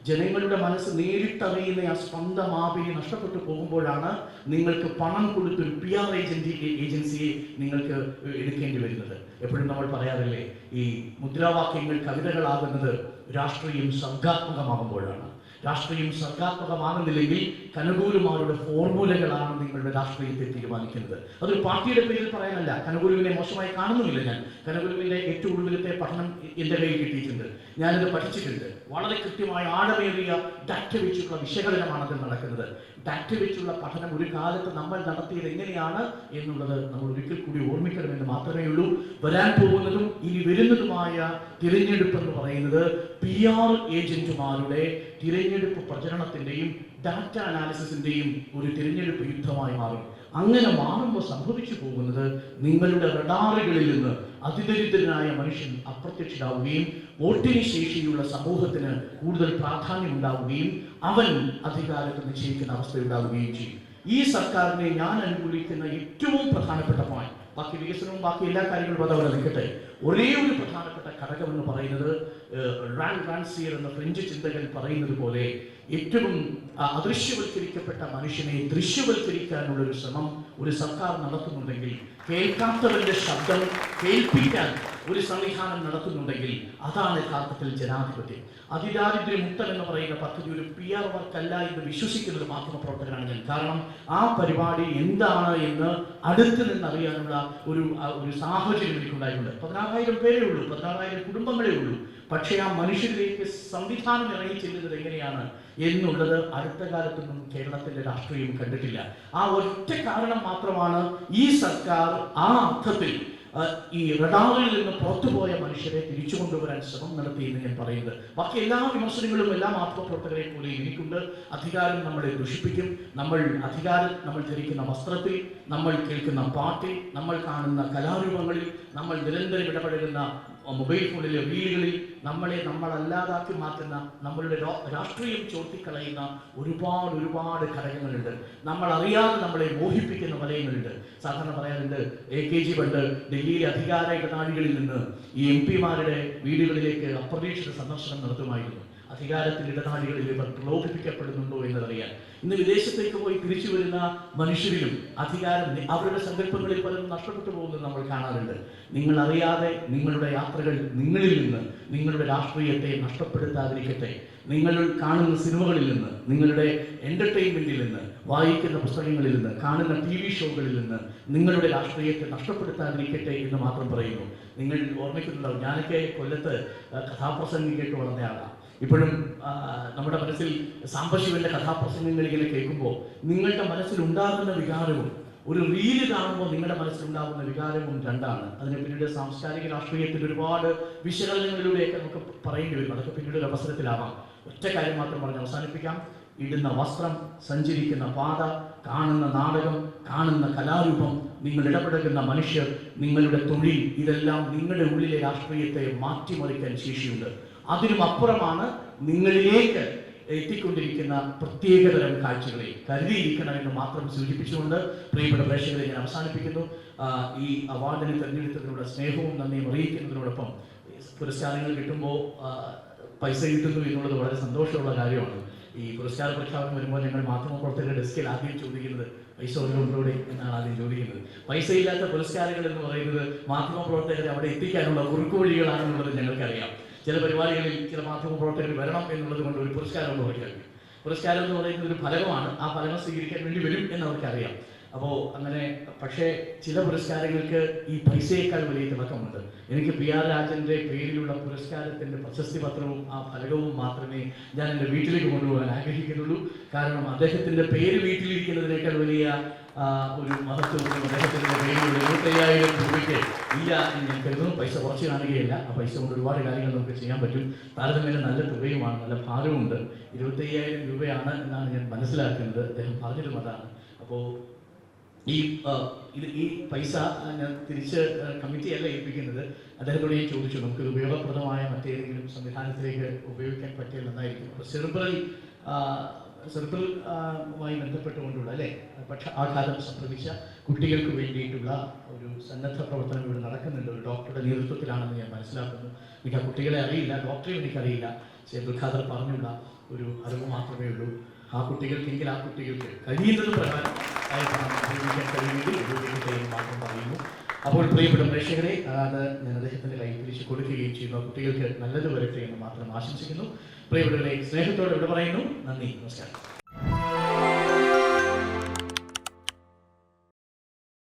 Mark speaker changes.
Speaker 1: ജനങ്ങളുടെ മനസ്സ് നേരിട്ടറിയുന്ന ആ സ്പന്ദമാപിനി നഷ്ടപ്പെട്ടു പോകുമ്പോഴാണ് നിങ്ങൾക്ക് പണം കൊടുത്തൊരു PR ഏജൻസിയെ നിങ്ങൾക്ക് എടുക്കേണ്ടി വരുന്നത്. എപ്പോഴും നമ്മൾ പറയാറില്ലേ, ഈ മുദ്രാവാക്യങ്ങൾ കവിതകളാകുന്നത് രാഷ്ട്രീയം സർഗാത്മകമാകുമ്പോഴാണ്. രാഷ്ട്രീയം സർഗാത്മകമാകുന്നില്ലെങ്കിൽ കനകൂലുമാരുടെ ഫോർമുലകളാണ് നിങ്ങളുടെ രാഷ്ട്രീയത്തെ തീരുമാനിക്കുന്നത്. അതൊരു പാർട്ടിയുടെ പേരിൽ പറയാനല്ല. കനകൂലുവിനെ മോശമായി കാണുന്നുമില്ല ഞാൻ. കനകൂലുവിൻ്റെ ഏറ്റവും ഒടുവിലത്തെ പഠനം എൻ്റെ കയ്യിൽ കിട്ടിയിട്ടുണ്ട്. ഞാനിത് പഠിച്ചിട്ടുണ്ട്. വളരെ കൃത്യമായ ആഴമേറിയ ഡാറ്റ വെച്ചുള്ള വിശകലനമാണ് അതിൽ നടക്കുന്നത്. ഡാറ്റ വെച്ചുള്ള പഠനം ഒരു കാലത്ത് നമ്മൾ നടത്തിയത് എങ്ങനെയാണ് എന്നുള്ളത് നമ്മൾ ഒരിക്കൽ കൂടി ഓർമ്മിക്കണമെന്ന് മാത്രമേ ഉള്ളൂ. വരാൻ പോകുന്നതും ഇനി വരുന്നതുമായ തിരഞ്ഞെടുപ്പ് എന്ന് പറയുന്നത് PR ഏജന്റുമാരുടെ തിരഞ്ഞെടുപ്പ് പ്രചരണത്തിൻ്റെയും ഡാറ്റ അനാലിസിസിൻ്റെയും ഒരു തിരഞ്ഞെടുപ്പ് യുദ്ധമായി മാറും. അങ്ങനെ മാറുമ്പോൾ സംഭവിച്ചു പോകുന്നത് നിങ്ങളുടെ റഡാറുകളിൽ നിന്ന് അതിദരിദ്രനായ മനുഷ്യൻ അപ്രത്യക്ഷരാവുകയും വോട്ടിന് ശേഷിയുള്ള സമൂഹത്തിന് കൂടുതൽ പ്രാധാന്യം ഉണ്ടാവുകയും അവൻ അധികാരത്തെ നിശ്ചയിക്കുന്ന അവസ്ഥയുണ്ടാവുകയും ചെയ്യും. ഈ സർക്കാരിനെ ഞാൻ അനുകൂലിക്കുന്ന ഏറ്റവും പ്രധാനപ്പെട്ട പോയിന്റ്, ബാക്കി വികസനവും ബാക്കി എല്ലാ കാര്യങ്ങളും അതവിടെ നിൽക്കട്ടെ, ഒരേ ഒരു പ്രധാനപ്പെട്ട ഘടകം എന്ന് പറയുന്നത് റാൻസിയർ എന്ന ഫ്രഞ്ച് ചിന്തകൻ പറയുന്നത് പോലെ ഏറ്റവും അദൃശ്യവൽക്കരിക്കപ്പെട്ട മനുഷ്യനെ ദൃശ്യവൽക്കരിക്കാനുള്ള ഒരു ശ്രമം ഒരു സർക്കാർ നടത്തുന്നുണ്ടെങ്കിൽ, കേൾക്കാത്തവരുടെ ശബ്ദം കേൾപ്പിക്കാൻ ഒരു സംവിധാനം നടത്തുന്നുണ്ടെങ്കിൽ അതാണ് യഥാർത്ഥത്തിൽ ജനാധിപത്യം. അതിദാരിദ്ര്യമുക്തം എന്ന് പറയുന്ന പദ്ധതി ഒരു PR വർക്കല്ല എന്ന് വിശ്വസിക്കുന്നത് മാധ്യമപ്രവർത്തകനാണ് ഞാൻ. കാരണം ആ പരിപാടി എന്താണ് എന്ന് അടുത്ത് നിന്നറിയാനുള്ള ഒരു സാഹചര്യം എനിക്കുണ്ടായിട്ടുണ്ട്. 16,000 പേരേ ഉള്ളൂ, 16,000 കുടുംബങ്ങളേ ഉള്ളൂ. പക്ഷേ ആ മനുഷ്യരിലേക്ക് സംവിധാനം ഇറങ്ങി ചെല്ലുന്നത് എങ്ങനെയാണ് എന്നുള്ളത് അടുത്ത കാലത്തൊന്നും കേരളത്തിന്റെ രാഷ്ട്രീയം കണ്ടിട്ടില്ല. ആ ഒറ്റ കാരണം മാത്രമാണ് ഈ സർക്കാർ ആ അർത്ഥത്തിൽ ഈ റഡാറിൽ നിന്ന് പുറത്തുപോയ മനുഷ്യരെ തിരിച്ചു കൊണ്ടുവരാൻ ശ്രമം നടത്തി എന്ന് ഞാൻ പറയുന്നത്. ബാക്കി എല്ലാ വിമർശനങ്ങളും എല്ലാ മാധ്യമപ്രവർത്തകരെ പോലെ എനിക്കുണ്ട്. അധികാരം നമ്മളെ ദുഷിപ്പിക്കും. നമ്മൾ ധരിക്കുന്ന വസ്ത്രത്തിൽ, നമ്മൾ കേൾക്കുന്ന പാട്ടിൽ, നമ്മൾ കാണുന്ന കലാരൂപങ്ങളിൽ, നമ്മൾ നിരന്തരം ഇടപഴകുന്ന മൊബൈൽ ഫോണിലെ റീലുകളിൽ നമ്മളല്ലാതാക്കി മാറ്റുന്ന, നമ്മളുടെ രാഷ്ട്രീയം ചോർത്തിക്കളയുന്ന ഒരുപാട് ഘടകങ്ങളുണ്ട്. നമ്മൾ അറിയാതെ നമ്മളെ മോഹിപ്പിക്കുന്ന വലയങ്ങളുണ്ട്. സാധാരണ പറയാറുണ്ട്, AKG പണ്ട് ഡൽഹിയിലെ അധികാര ഇടനാഴികളിൽ നിന്ന് ഈ MP-മാരുടെ വീടുകളിലേക്ക് അപ്രതീക്ഷിത സന്ദർശനം നടത്തുമായിരുന്നു. അധികാരത്തിന്റെ ഇടനാഴികളിൽ ഇവർ പ്രലോഭിപ്പിക്കപ്പെടുന്നുണ്ടോ എന്നറിയാൻ. ഇന്ന് വിദേശത്തേക്ക് പോയി തിരിച്ചു വരുന്ന മനുഷ്യരിലും അധികാരം അവരുടെ സങ്കല്പങ്ങളിൽ പലരും നഷ്ടപ്പെട്ടു പോകുന്നത് നമ്മൾ കാണാറുണ്ട്. നിങ്ങൾ അറിയാതെ നിങ്ങളുടെ യാത്രകൾ നിങ്ങളിൽ നിന്ന് നിങ്ങളുടെ രാഷ്ട്രീയത്തെ നഷ്ടപ്പെടുത്താതിരിക്കട്ടെ. നിങ്ങൾ കാണുന്ന സിനിമകളിൽ നിന്ന്, നിങ്ങളുടെ എന്റർടൈൻമെന്റിൽ നിന്ന്, വായിക്കുന്ന പുസ്തകങ്ങളിൽ നിന്ന്, കാണുന്ന TV ഷോകളിൽ നിന്ന് നിങ്ങളുടെ രാഷ്ട്രീയത്തെ നഷ്ടപ്പെടുത്താതിരിക്കട്ടെ എന്ന് മാത്രം പറയുന്നു. നിങ്ങൾ ഓർമ്മിക്കുന്നുണ്ടാവും, ഞാനൊക്കെ കൊല്ലത്ത് കഥാപ്രസംഗം കേട്ട് വളർന്നയാളാണ്. ഇപ്പോഴും നമ്മുടെ മനസ്സിൽ സാംബശിവന്റെ കഥാപ്രസംഗങ്ങൾ ഇങ്ങനെ കേൾക്കുമ്പോൾ നിങ്ങളുടെ മനസ്സിൽ ഉണ്ടാകുന്ന വികാരവും ഒരു റീല് കാണുമ്പോൾ നിങ്ങളുടെ മനസ്സിലുണ്ടാകുന്ന വികാരവും രണ്ടാണ്. അതിന് പിന്നീട് സാംസ്കാരിക രാഷ്ട്രീയത്തിൽ ഒരുപാട് വിശകലനങ്ങളിലൂടെയൊക്കെ നമുക്ക് പറയേണ്ടി വരും. അതൊക്കെ പിന്നീട് ഒരു അവസരത്തിലാവാം. ഒറ്റ കാര്യം മാത്രം പറഞ്ഞ് അവസാനിപ്പിക്കാം. ഇടുന്ന വസ്ത്രം, സഞ്ചരിക്കുന്ന പാത, കാണുന്ന നാടകം, കാണുന്ന കലാരൂപം, നിങ്ങൾ ഇടപെടുന്ന മനുഷ്യർ, നിങ്ങളുടെ തൊഴിൽ, ഇതെല്ലാം നിങ്ങളുടെ ഉള്ളിലെ രാഷ്ട്രീയത്തെ മാറ്റിമറിക്കാൻ ശേഷിയുണ്ട്. അതിനും അപ്പുറമാണ് നിങ്ങളിലേക്ക് എത്തിക്കൊണ്ടിരിക്കുന്ന പ്രത്യേകതരം കാഴ്ചകളെ കരുതിയിരിക്കണമെന്ന് മാത്രം സൂചിപ്പിച്ചുകൊണ്ട് പ്രിയപ്പെട്ട പ്രേക്ഷകരെ ഞാൻ അവസാനിപ്പിക്കുന്നു. ഈ അവാർഡിനെ തിരഞ്ഞെടുത്തതിനുള്ള സ്നേഹവും നന്ദിയും അറിയിക്കുന്നതിനോടൊപ്പം പുരസ്കാരങ്ങൾ കിട്ടുമ്പോൾ പൈസ കിട്ടുന്നു എന്നുള്ളത് വളരെ സന്തോഷമുള്ള കാര്യമാണ്. ഈ പുരസ്കാര പ്രഖ്യാപനം വരുമ്പോൾ ഞങ്ങൾ മാധ്യമപ്രവർത്തകരുടെ ഡെസ്കിൽ ആദ്യം ചോദിക്കുന്നത് പൈസ ഉള്ളൂടെ എന്നാണ് ആദ്യം ചോദിക്കുന്നത്. പൈസ ഇല്ലാത്ത പുരസ്കാരങ്ങൾ എന്ന് പറയുന്നത് മാധ്യമപ്രവർത്തകരെ അവിടെ എത്തിക്കാനുള്ള കുറുക്കുവഴികളാണെന്നുള്ളത് ഞങ്ങൾക്കറിയാം. ചില പരിപാടികളിൽ ചില മാധ്യമപ്രവർത്തകർ വരണം എന്നുള്ളത് കൊണ്ട് ഒരു പുരസ്കാരം എന്ന് പറയുന്നത്, പുരസ്കാരം എന്ന് പറയുന്നത് ഒരു ഫലകമാണ്. ആ ഫലകം സ്വീകരിക്കാൻ വേണ്ടി വരും എന്നവർക്കറിയാം. അപ്പോൾ അങ്ങനെ, പക്ഷേ ചില പുരസ്കാരങ്ങൾക്ക് ഈ പൈസയേക്കാൾ വലിയ തിളക്കമുണ്ട്. എനിക്ക് PR രാജൻ്റെ പേരിലുള്ള പുരസ്കാരത്തിൻ്റെ പ്രശസ്തി പത്രവും ആ ഫലകവും മാത്രമേ ഞാൻ എൻ്റെ വീട്ടിലേക്ക് കൊണ്ടുപോകാൻ ആഗ്രഹിക്കുന്നുള്ളൂ. കാരണം അദ്ദേഹത്തിൻ്റെ പേര് വീട്ടിലിരിക്കുന്നതിനേക്കാൾ വലിയ ഒരു മഹത്വം അദ്ദേഹത്തിൻ്റെ പേരിലുള്ള 75,000 രൂപയ്ക്ക് ഇല്ല എന്ന് ഞാൻ കരുതുന്നു. പൈസ കുറച്ച് കാണുകയല്ല, ആ പൈസ കൊണ്ട് ഒരുപാട് കാര്യങ്ങൾ നമുക്ക് ചെയ്യാൻ പറ്റും. താരതമ്യേന നല്ല തുകയുമാണ്, നല്ല ഭാരവുമുണ്ട്. 25,000 രൂപയാണ് എന്നാണ് ഞാൻ മനസ്സിലാക്കുന്നത്. അദ്ദേഹം പറഞ്ഞിട്ടും അതാണ്. അപ്പോൾ ഈ പൈസ ഞാൻ തിരിച്ച് കമ്മിറ്റിയല്ല ഏൽപ്പിക്കുന്നത്. അദ്ദേഹത്തോട് ഞാൻ ചോദിച്ചു, നമുക്കിത് ഉപയോഗപ്രദമായ മറ്റേതെങ്കിലും സംവിധാനത്തിലേക്ക് ഉപയോഗിക്കാൻ പറ്റിയാൽ നന്നായിരിക്കും. അപ്പോൾ സെറിബ്രലുമായി ബന്ധപ്പെട്ടുകൊണ്ടുള്ള പക്ഷെ ആഘാതം സംഭവിച്ച കുട്ടികൾക്ക് വേണ്ടിയിട്ടുള്ള ഒരു സന്നദ്ധ പ്രവർത്തനം ഇവിടെ നടക്കുന്നുണ്ട്. ഒരു ഡോക്ടറുടെ നേതൃത്വത്തിലാണെന്ന് ഞാൻ മനസ്സിലാക്കുന്നു. എനിക്ക് ആ കുട്ടികളെ അറിയില്ല, ഡോക്ടറെയും എനിക്കറിയില്ല. ഖാദർ പറഞ്ഞുള്ള ഒരു അറിവ് മാത്രമേ ഉള്ളൂ. ആ കുട്ടികൾക്കെങ്കിൽ ആ കുട്ടികൾക്ക് കഴിയുന്നത് പ്രകാരം പണം ഉപയോഗിക്കാൻ കഴിയുമെങ്കിൽ ഉപയോഗിക്കട്ടെ എന്ന് മാത്രം പറയുന്നു. അപ്പോൾ പ്രിയപ്പെട്ട പ്രേക്ഷകരെ, അത് ഞാൻ അദ്ദേഹത്തിൻ്റെ കയ്യിൽ തിരിച്ചു കൊടുക്കുകയും ചെയ്യുന്നു. കുട്ടികൾക്ക് നല്ലത് വരട്ടെ എന്ന് മാത്രം ആശംസിക്കുന്നു. പ്രിയപ്പെട്ടവരെ, സ്നേഹത്തോടെ ഇവിടെ പറയുന്നു. നന്ദി, നമസ്കാരം.